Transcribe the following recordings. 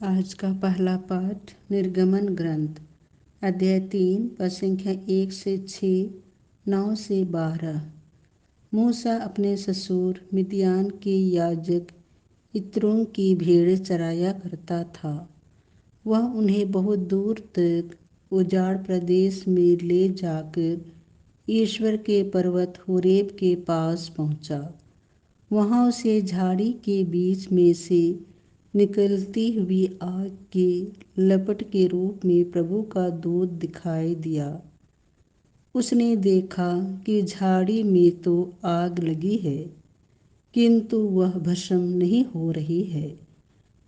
आज का पहला पाठ निर्गमन ग्रंथ अध्याय 3 पद संख्या 1 से 6, 9 से 12। मूसा अपने ससुर मिद्यान के याजक इत्रों की भेड़ चराया करता था। वह उन्हें बहुत दूर तक उजाड़ प्रदेश में ले जाकर ईश्वर के पर्वत होरेब के पास पहुंचा। वहां उसे झाड़ी के बीच में से निकलती हुई आग की लपट के रूप में प्रभु का दूत दिखाई दिया। उसने देखा कि झाड़ी में तो आग लगी है, किंतु वह भस्म नहीं हो रही है।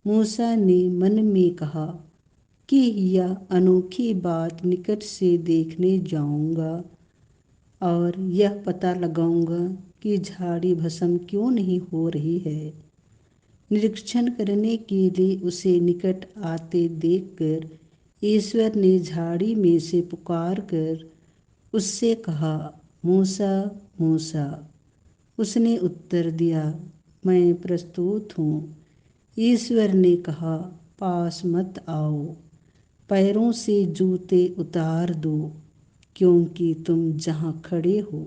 मूसा ने मन में कहा कि यह अनोखी बात निकट से देखने जाऊंगा और यह पता लगाऊंगा कि झाड़ी भस्म क्यों नहीं हो रही है। निरीक्षण करने के लिए उसे निकट आते देखकर ईश्वर ने झाड़ी में से पुकार कर उससे कहा, मूसा मूसा। उसने उत्तर दिया, मैं प्रस्तुत हूँ। ईश्वर ने कहा, पास मत आओ, पैरों से जूते उतार दो, क्योंकि तुम जहाँ खड़े हो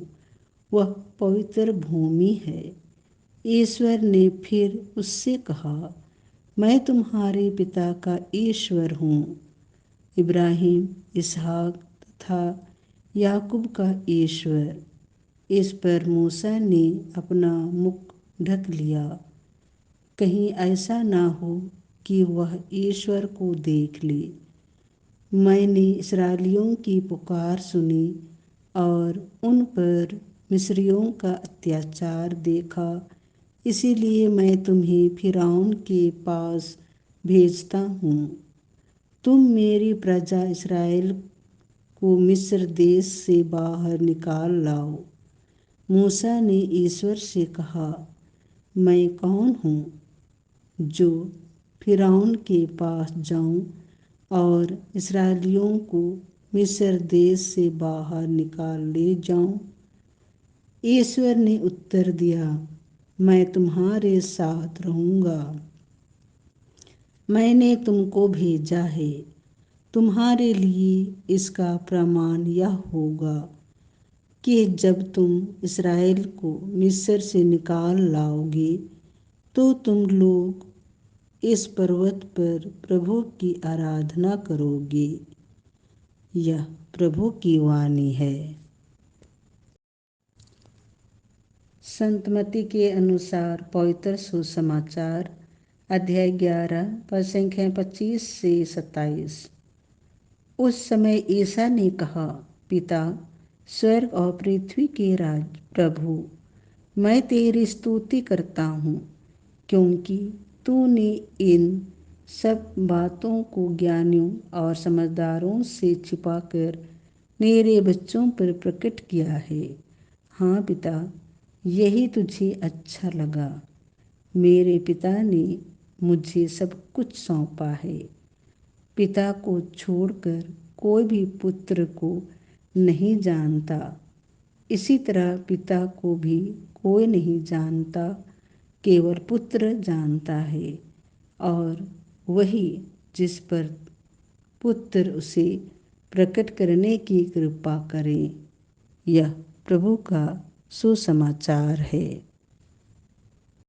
वह पवित्र भूमि है। ईश्वर ने फिर उससे कहा, मैं तुम्हारे पिता का ईश्वर हूँ, इब्राहिम, इसहाक तथा याकूब का ईश्वर। इस पर मूसा ने अपना मुख ढक लिया, कहीं ऐसा ना हो कि वह ईश्वर को देख ले। मैंने इस्राएलियों की पुकार सुनी और उन पर मिस्रियों का अत्याचार देखा, इसीलिए मैं तुम्हें फिरौन के पास भेजता हूँ। तुम मेरी प्रजा इस्राएल को मिस्र देश से बाहर निकाल लाओ। मूसा ने ईश्वर से कहा, मैं कौन हूँ जो फिरौन के पास जाऊँ और इस्राएलियों को मिस्र देश से बाहर निकाल ले जाऊँ? ईश्वर ने उत्तर दिया, मैं तुम्हारे साथ रहूँगा। मैंने तुमको भेजा है। तुम्हारे लिए इसका प्रमाण यह होगा कि जब तुम इस्राएल को मिस्र से निकाल लाओगे तो तुम लोग इस पर्वत पर प्रभु की आराधना करोगे। यह प्रभु की वाणी है। संतमती के अनुसार पवित्र सुसमाचार अध्याय 11 पद संख्या 25 से 27। उस समय ईसा ने कहा, पिता, स्वर्ग और पृथ्वी के राज प्रभु, मैं तेरी स्तुति करता हूँ, क्योंकि तूने इन सब बातों को ज्ञानियों और समझदारों से छिपाकर मेरे बच्चों पर प्रकट किया है। हाँ पिता, यही तुझे अच्छा लगा। मेरे पिता ने मुझे सब कुछ सौंपा है। पिता को छोड़कर कोई भी पुत्र को नहीं जानता, इसी तरह पिता को भी कोई नहीं जानता, केवल पुत्र जानता है, और वही जिस पर पुत्र उसे प्रकट करने की कृपा करे। यह प्रभु का सुसमाचार है।